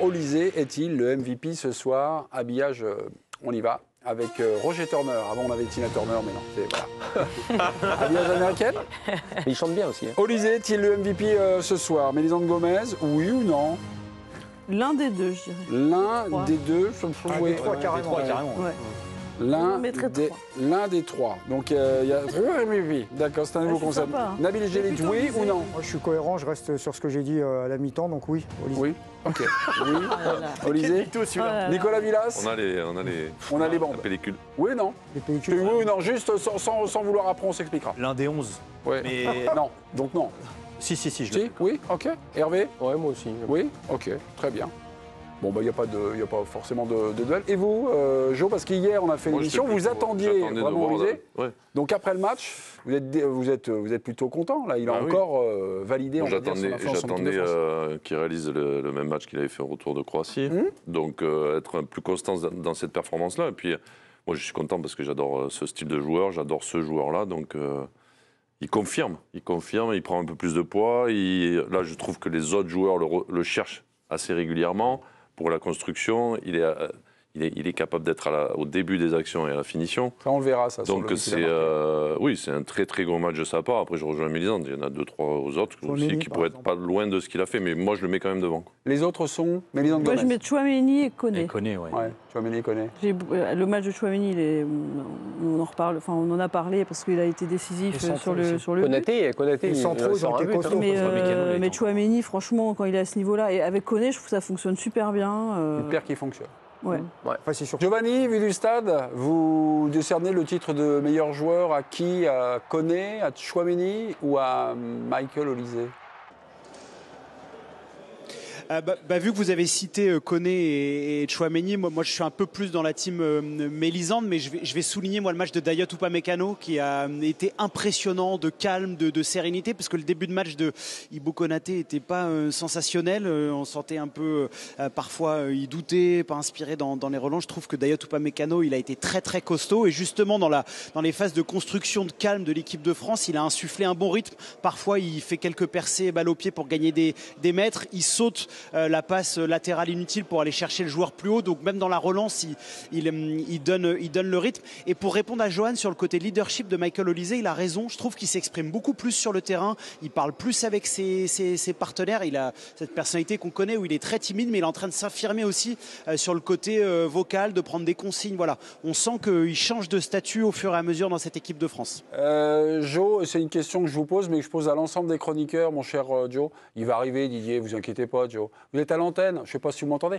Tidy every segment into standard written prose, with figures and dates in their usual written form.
Olysée est-il le MVP ce soir? Habillage, on y va. Avec Roger Turner. Avant, on avait Tina Turner, mais non, c'est voilà. Habillage américaine. Mais il chante bien aussi. Hein. Olysée est-il le MVP ce soir? Mélisande Gomez, oui ou non? L'un des deux, je dirais. L'un des deux, je me trouve. Des trois, carrément. Ouais. L'un des trois. Donc, il y a oui. D'accord, c'est un nouveau concept. Sympa, hein. Nabil Gélit, oui ou non? Moi, je suis cohérent, je reste sur ce que j'ai dit à la mi-temps, donc oui. Olysée. Oui, ok. Oui. là là. Olysée. là. Nicolas Villas. On a les bandes. la pellicule. Oui ou non? Les pellicules. Oui ou non? Juste sans vouloir, après on s'expliquera. L'un des 11. Ouais. Mais Non, donc non. si, je le Si, oui, ok. Hervé? Ouais, moi aussi. Oui, ok, très bien. Bon, bah, il n'y a pas forcément de duel. Et vous, Jo, parce qu'hier, on a fait une émission, vous attendiez vraiment Olysée. Ouais. Donc, après le match, vous êtes plutôt content, là. Il a encore validé, on va dire, son influence en équipe de France. J'attendais qu'il réalise le même match qu'il avait fait au retour de Croatie. Donc, être un plus constant dans cette performance-là. Et puis, moi, je suis content parce que j'adore ce style de joueur, j'adore ce joueur-là. Donc, il confirme, il prend un peu plus de poids. Là, je trouve que les autres joueurs le cherchent assez régulièrement. Pour la construction, il est capable d'être au début des actions et à la finition. Ça, on le verra, ça. Donc c'est un très très gros match de sa part. Après, je rejoins Mélisande. Il y en a 2-3 aux autres aussi qui pourraient être pas loin de ce qu'il a fait, mais moi je le mets quand même devant. Les autres sont Mélisande Gomez. Moi, je mets Tchouaméni et Koné. connaît, Ouais, Tchouaméni et Koné. Le match de Tchouaméni, on en reparle. Enfin, on en a parlé parce qu'il a été décisif sur le. Konaté, Les centraux, ils ont été costauds. Mais Tchouaméni, franchement, quand il est à ce niveau-là, et avec Koné, je trouve que ça fonctionne super bien. Une paire qui fonctionne. Ouais. Enfin, c'est surtout. Giovanni, vu du stade, vous décernez le titre de meilleur joueur à qui? À Koné, à Tchouaméni ou à Michael Olysée? Vu que vous avez cité Koné et Tchouaméni, moi je suis un peu plus dans la team Mélisande, mais je vais souligner moi le match de Dayot Upamecano qui a été impressionnant, de calme, de sérénité, parce que le début de match de Ibo Konaté n'était pas sensationnel. On sentait un peu, parfois il doutait, pas inspiré dans les relances. Je trouve que Dayot Upamecano, il a été très très costaud, et justement dans les phases de construction de calme de l'équipe de France, il a insufflé un bon rythme. Parfois il fait quelques percées, balle au pied pour gagner des mètres, il saute la passe latérale inutile pour aller chercher le joueur plus haut. Donc même dans la relance, il donne le rythme. Et pour répondre à Johan sur le côté leadership de Michael Olysée, il a raison. Je trouve qu'il s'exprime beaucoup plus sur le terrain. Il parle plus avec ses partenaires. Il a cette personnalité qu'on connaît où il est très timide, mais il est en train de s'affirmer aussi sur le côté vocal, de prendre des consignes. Voilà. On sent qu'il change de statut au fur et à mesure dans cette équipe de France. Jo, c'est une question que je vous pose, mais que je pose à l'ensemble des chroniqueurs, mon cher Joe. Il va arriver, Didier, vous inquiétez pas, Joe. Vous êtes à l'antenne, je ne sais pas si vous m'entendez.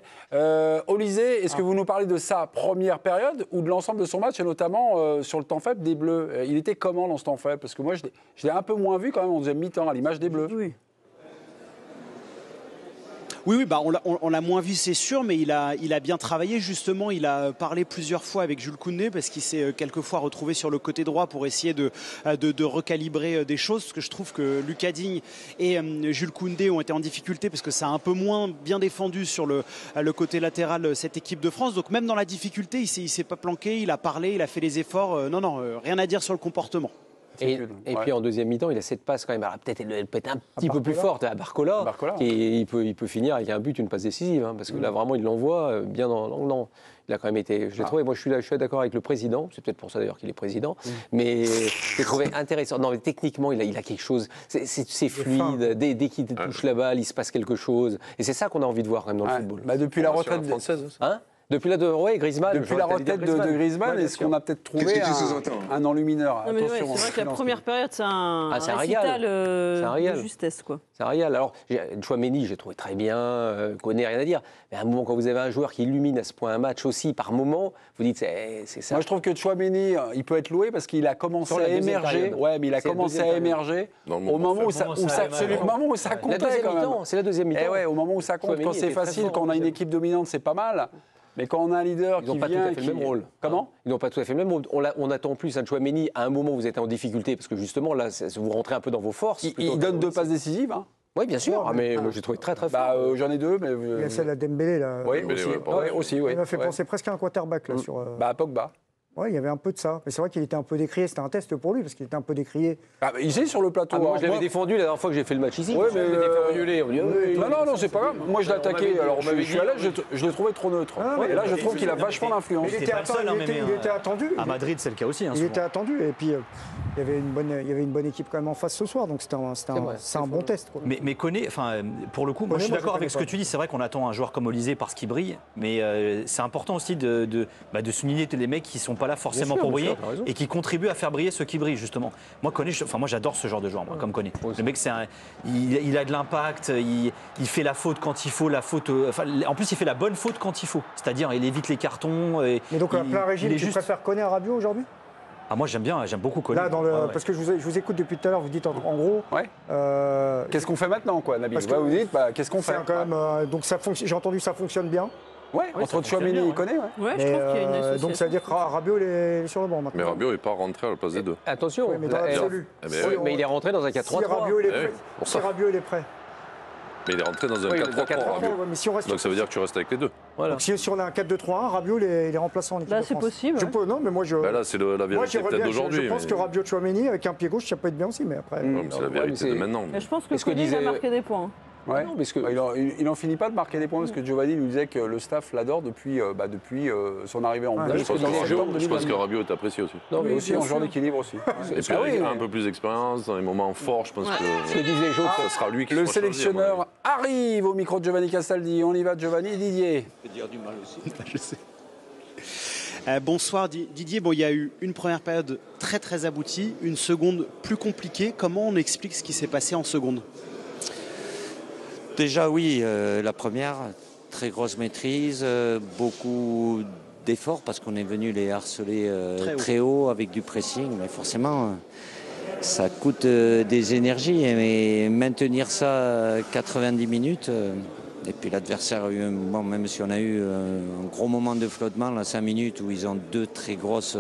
Olysée, est-ce que vous nous parlez de sa première période ou de l'ensemble de son match, et notamment sur le temps faible des Bleus? Il était comment dans ce temps faible? Parce que moi, je l'ai un peu moins vu quand même en deuxième mi-temps, à l'image des Bleus. Oui. Oui, on l'a moins vu, c'est sûr, mais il a bien travaillé. Justement, il a parlé plusieurs fois avec Jules Koundé parce qu'il s'est quelquefois retrouvé sur le côté droit pour essayer de recalibrer des choses. Parce que je trouve que Lucas Digne et Jules Koundé ont été en difficulté parce que ça a un peu moins bien défendu sur le côté latéral cette équipe de France. Donc même dans la difficulté, il s'est pas planqué, il a parlé, il a fait les efforts. Rien à dire sur le comportement. Et puis en deuxième mi-temps, il a cette passe quand même. Alors peut-être elle peut être un petit peu plus forte à Barcola. Et il peut finir avec un but, une passe décisive. Parce que là, vraiment, il l'envoie bien dans l'angle. Il a quand même été, je l'ai trouvé, moi je suis d'accord avec le président, c'est peut-être pour ça d'ailleurs qu'il est président, mais je l'ai trouvé intéressant. Non, mais techniquement, il a quelque chose, c'est fluide, dès qu'il touche la balle, il se passe quelque chose. Et c'est ça qu'on a envie de voir quand même dans le football. Depuis la retraite française. Depuis la retraite de Griezmann, est-ce qu'on a peut-être trouvé un enlumineur? Non, mais c'est vrai que la première période, c'est un récital de justesse, quoi. C'est un régal. Alors, Tchouaméni, j'ai trouvé très bien, Koné, rien à dire. Mais à un moment, quand vous avez un joueur qui illumine à ce point un match aussi, par moment, vous dites, c'est ça. Moi, je trouve que Tchouaméni, il peut être loué parce qu'il a commencé à émerger. Ouais, mais il a commencé à émerger au moment où ça comptait quand même. C'est la deuxième mi-temps. Au moment où ça compte, quand c'est facile, quand on a une équipe dominante, c'est pas mal. Mais quand on a un leader qui vient... Ils n'ont pas tout à fait le même rôle. Comment ? Ils n'ont pas tout à fait le même rôle. On attend plus un Tchouaméni à un moment où vous êtes en difficulté, parce que justement, là, vous rentrez un peu dans vos forces. Il donne 2 passes décisives. Oui, bien sûr. Mais moi, j'ai trouvé très, très fort. J'en ai 2, mais... Il y a celle à Dembélé, là. Oui, aussi. Il m'a fait penser presque à un quarterback, là, sur... Pogba. Oui, il y avait un peu de ça. Mais c'est vrai qu'il était un peu décrié. C'était un test pour lui, parce qu'il était un peu décrié. Ah, il est sur le plateau. Moi, je l'avais défendu la dernière fois que j'ai fait le match ici. Ouais, mais non, c'est pas grave. Moi, je l'ai attaqué. Alors, je suis à l'aise, je l'ai trouvé trop neutre. Et là, je trouve qu'il a vachement d'influence. Il était attendu. À Madrid, c'est le cas aussi. Il était attendu. Et puis, il y avait une bonne équipe quand même en face ce soir. Donc, c'était un bon test. Quoi. Mais Koné, pour le coup, moi, je suis d'accord avec ce que tu dis. C'est vrai qu'on attend un joueur comme Olysée parce qu'il brille. Mais c'est important aussi de souligner les mecs qui ne sont pas là forcément pour briller et qui contribuent à faire briller ceux qui brillent, justement. Moi, Koné, moi j'adore ce genre de joueur, comme Koné. Le mec, il a de l'impact, il fait la faute quand il faut, en plus, il fait la bonne faute quand il faut. C'est-à-dire, il évite les cartons. Mais donc, à plein régime, tu préfères Koné à Rabiot aujourd'hui ? Ah, moi, j'aime beaucoup Koné. Là, parce que je vous écoute depuis tout à l'heure, vous dites en gros. Ouais. Qu'est-ce qu'on fait maintenant, quoi, Nabil ? Vous dites, qu'est-ce qu'on fait quand même, donc, j'ai entendu ça fonctionne bien. Ouais, entre Tchouaméni et Koné, ouais. Je trouve qu'il y a une association. Donc ça veut dire que Rabiot est sur le banc maintenant. Mais Rabiot n'est pas rentré à la place des deux. Attention, mais dans l'absolu. Mais il est rentré dans un 4-3-3. Si Rabiot il est prêt. Mais il est rentré dans un 4-3-3, Rabiot. Donc ça veut dire que tu restes avec les deux. Voilà. Donc si on a un 4-2-3-1, Rabiot il est remplaçant en équipe de France. Là, c'est possible. Non, mais moi là, c'est la vérité peut-être d'aujourd'hui. Je pense que Rabiot Tchouaméni avec un pied gauche, ça peut être bien aussi, mais après. C'est la vérité de maintenant. Je pense que Koné a marqué des points. Ouais. Non, parce que il en finit pas de marquer des points parce que Giovanni nous disait que le staff l'adore depuis son arrivée en bleu. Je pense que Rabiot est apprécié aussi. Non, mais aussi en genre d'équilibre aussi. Et puis il a un peu plus d'expérience dans les moments forts, je pense que ça sera lui qui le sélectionneur arrive au micro de Giovanni Castaldi. On y va, Giovanni. Didier. Je peux dire du mal aussi. Je sais. Bonsoir Didier. Bon, il y a eu une première période très très aboutie, une seconde plus compliquée. Comment on explique ce qui s'est passé en seconde ? Déjà oui, la première, très grosse maîtrise, beaucoup d'efforts parce qu'on est venu les harceler très haut avec du pressing. Mais forcément, ça coûte des énergies. Mais maintenir ça 90 minutes, et puis l'adversaire a eu, même si on a eu un gros moment de flottement, là, 5 minutes où ils ont deux très grosses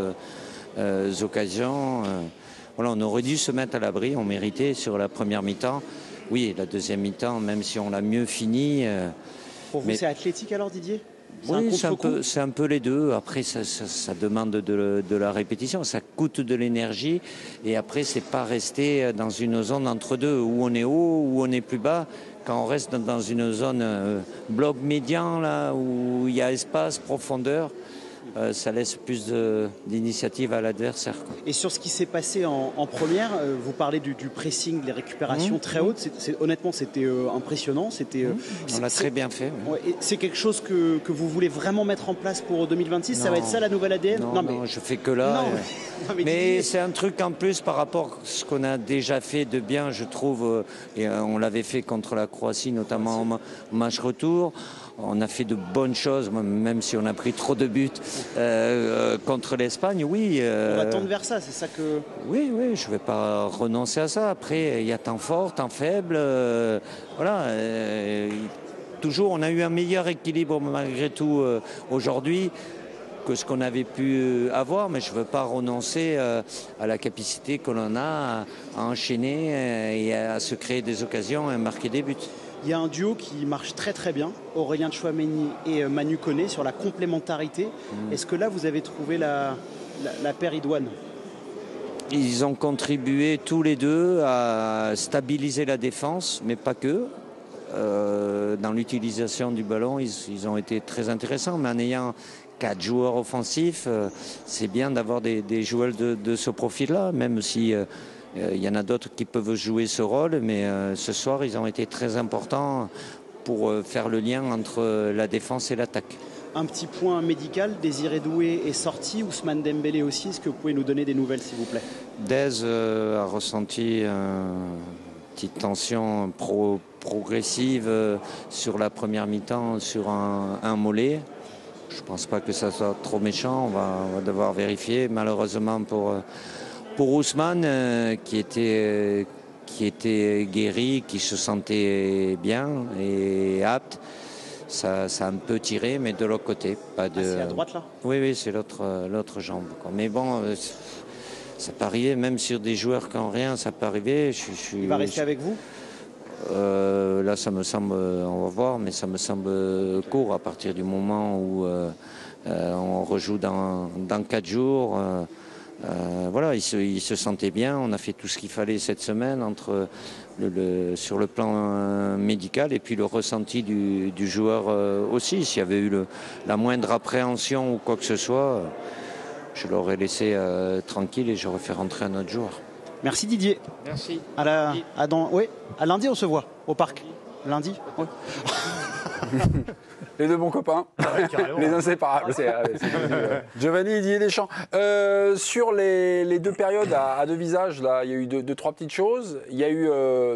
occasions. On aurait dû se mettre à l'abri, on méritait sur la première mi-temps. Oui, la deuxième mi-temps, même si on l'a mieux fini. Pour vous, c'est athlétique alors, Didier ? Oui, c'est un peu les deux. Après, ça demande de la répétition, ça coûte de l'énergie. Et après, c'est pas rester dans une zone entre deux, où on est haut, où on est plus bas. Quand on reste dans une zone bloc médian, là, où il y a espace, profondeur, ça laisse plus d'initiative à l'adversaire. Et sur ce qui s'est passé en première, vous parlez du pressing, des récupérations très hautes. Honnêtement, c'était impressionnant. On l'a très bien fait. Ouais. C'est quelque chose que vous voulez vraiment mettre en place pour 2026 ? Ça va être ça la nouvelle ADN ? Non, je fais que là. Mais c'est un truc en plus par rapport à ce qu'on a déjà fait de bien, je trouve. Et on l'avait fait contre la Croatie, notamment au match retour. On a fait de bonnes choses, même si on a pris trop de buts contre l'Espagne, oui. On va tendre vers ça, c'est ça que... Oui, je ne vais pas renoncer à ça. Après, il y a temps fort, temps faible. Toujours, on a eu un meilleur équilibre malgré tout aujourd'hui que ce qu'on avait pu avoir, mais je ne veux pas renoncer à la capacité que l'on a à enchaîner et à se créer des occasions et à marquer des buts. Il y a un duo qui marche très très bien, Aurélien Tchouaméni et Manu Koné, sur la complémentarité. Est-ce que là, vous avez trouvé la paire idoine ? Ils ont contribué tous les deux à stabiliser la défense, mais pas que. Dans l'utilisation du ballon, ils ont été très intéressants, mais en ayant 4 joueurs offensifs, c'est bien d'avoir des joueurs de ce profil-là, même si... il y en a d'autres qui peuvent jouer ce rôle, mais ce soir, ils ont été très importants pour faire le lien entre la défense et l'attaque. Un petit point médical, Désiré Doué est sorti, Ousmane Dembélé aussi. Est-ce que vous pouvez nous donner des nouvelles, s'il vous plaît ? Dez a ressenti une petite tension progressive sur la première mi-temps sur un mollet. Je ne pense pas que ça soit trop méchant, on va devoir vérifier. Malheureusement pour Ousmane, qui était guéri, qui se sentait bien et apte, ça a un peu tiré, mais de l'autre côté. C'est à droite là ? Oui, c'est l'autre jambe. Mais bon, ça peut arriver, même sur des joueurs qui n'ont rien, ça peut arriver. Il va rester avec vous ? Là, ça me semble, on va voir, mais ça me semble court à partir du moment où On rejoue dans 4 jours. Voilà, il se sentait bien. On a fait tout ce qu'il fallait cette semaine entre sur le plan médical et puis le ressenti du joueur aussi. S'il y avait eu la moindre appréhension ou quoi que ce soit, je l'aurais laissé tranquille et j'aurais fait rentrer un autre joueur. Merci Didier. Merci. À lundi, on se voit au parc. Lundi. Oui. Les deux bons copains, les inséparables. Giovanni, Didier Deschamps. Sur les deux périodes à deux visages, là, il y a eu deux, trois petites choses. Il y a eu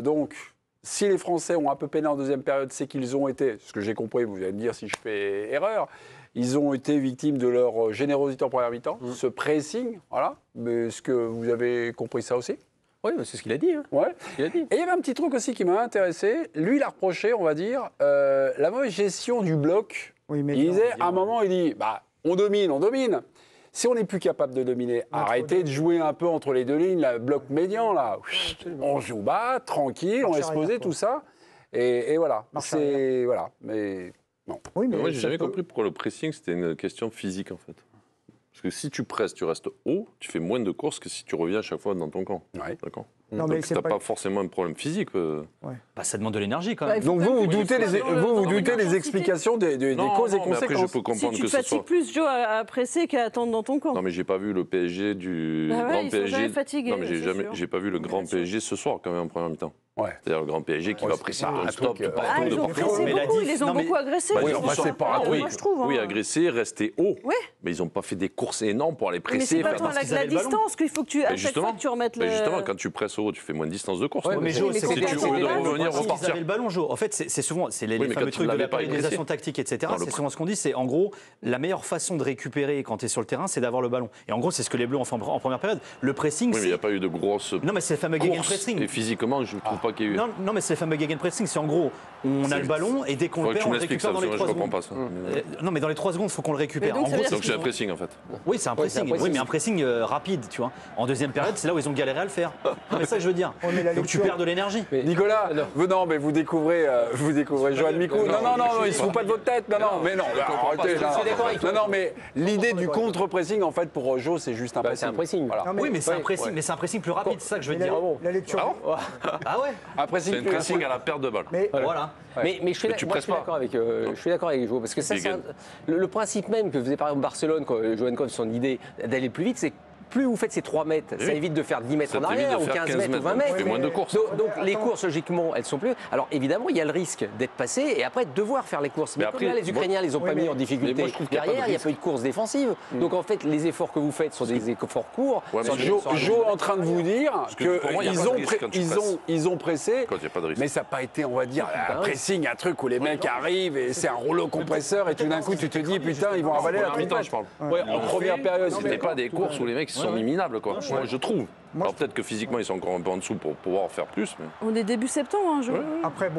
donc, si les Français ont un peu peiné en deuxième période, c'est qu'ils ont été, ce que j'ai compris, vous allez me dire si je fais erreur, ils ont été victimes de leur générosité en première mi-temps, ce pressing, voilà. Mais est-ce que vous avez compris ça aussi ? Oui, c'est ce qu'il a dit. Hein. Ouais. Il a dit. Et il y avait un petit truc aussi qui m'a intéressé. Lui, il a reproché, on va dire, la mauvaise gestion du bloc. Oui, mais il disait, à un moment, il dit, bah, on domine. Si on n'est plus capable de dominer, arrêtez de jouer un peu entre les deux lignes, le bloc médian, là. On joue bas, tranquille, on laisse poser tout ça. Et voilà. Voilà. Mais non. Oui, mais moi, j'ai jamais compris pourquoi le pressing, c'était une question physique, en fait. Parce que si tu presses, tu restes haut, tu fais moins de courses que si tu reviens à chaque fois dans ton camp. Ouais. D'accord. Non, donc tu n'as pas forcément un problème physique. Bah, ça demande de l'énergie quand même. Donc vous doutez des explications des causes et conséquences. Après, je peux comprendre si tu que te fatigues plus, Joe, à presser qu'à attendre dans ton camp. Non, mais j'ai pas vu le PSG du grand PSG. Fatigués, non, mais j'ai pas vu le grand PSG ce soir quand même en première mi-temps. Ouais. C'est-à-dire le grand PSG qui va presser non-stop de partout. Ils ont pressé beaucoup, ils les ont beaucoup agressés. Moi, je trouve. Oui, agressés, rester haut. Mais ils n'ont pas fait des courses énormes pour aller presser. Mais c'est pas tant la distance qu'il faut que tu à chaque fois que tu remettes le. Justement, quand tu presses haut, tu fais moins de distance de course. Mais Joe, c'est tu veux revenir repartir. Le ballon, Joe. En fait, c'est souvent les fameux trucs de la périodisation tactique, etc. C'est souvent ce qu'on dit. C'est en gros la meilleure façon de récupérer quand tu es sur le terrain, c'est d'avoir le ballon. Et en gros, c'est ce que les Bleus ont fait en première période. Le pressing. Oui, mais il n'y a pas eu de grosses. Non, mais c'est le fameux gegenpressing. Et physiquement, je ne trouve pas qu'il y ait eu. Non, mais c'est le fameux gegenpressing. C'est en gros, on a le ballon et dès qu'on le perd, on le récupère dans les 3 secondes. Non, mais dans les 3 secondes, il faut qu'on le récupère. Donc c'est un pressing en fait. Oui, c'est un pressing. Oui, mais un pressing rapide, tu vois. En deuxième période, c'est là où ils ont galéré à le faire. Non, mais ça, je veux dire. Donc tu perds de l'énergie. Nicolas, non, mais vous découvrez Johan Micou. Non, il se fout pas de votre tête. Non, mais non. Non, mais l'idée du contre-pressing, en fait, pour Joe, c'est juste un pressing. C'est un pressing. Oui, mais c'est un pressing, mais c'est un pressing plus rapide, c'est ça que je veux dire. La lecture. Ah ouais. C'est un pressing à la perte de balle. Voilà. Mais je suis d'accord avec Joe, parce que ça, le principe même que faisait par exemple Barcelone, quand Johan Cruyff, son idée d'aller plus vite, c'est plus vous faites ces 3 mètres, ça évite de faire 10 mètres en arrière, ou 15 mètres, ou 20 mètres. Tu fais moins de courses. Donc les courses, logiquement, elles sont plus. Alors évidemment, il y a le risque d'être passé et après de devoir faire les courses. Mais comme là, les Ukrainiens les ont pas mis en difficulté derrière, il n'y a pas eu de course défensive. Donc en fait, les efforts que vous faites sont des efforts courts. Joe est en train de vous dire qu'ils ont pressé, mais ça n'a pas été, on va dire, un pressing, un truc où les mecs arrivent et c'est un rouleau compresseur et tout d'un coup tu te dis putain, ils vont avaler la trompette. En première période, c'était pas des courses où les mecs sont minables, quoi. Moi, je trouve. Alors peut-être que physiquement, ils sont encore un peu en dessous pour pouvoir faire plus. Mais... On est début septembre, Joe. Après,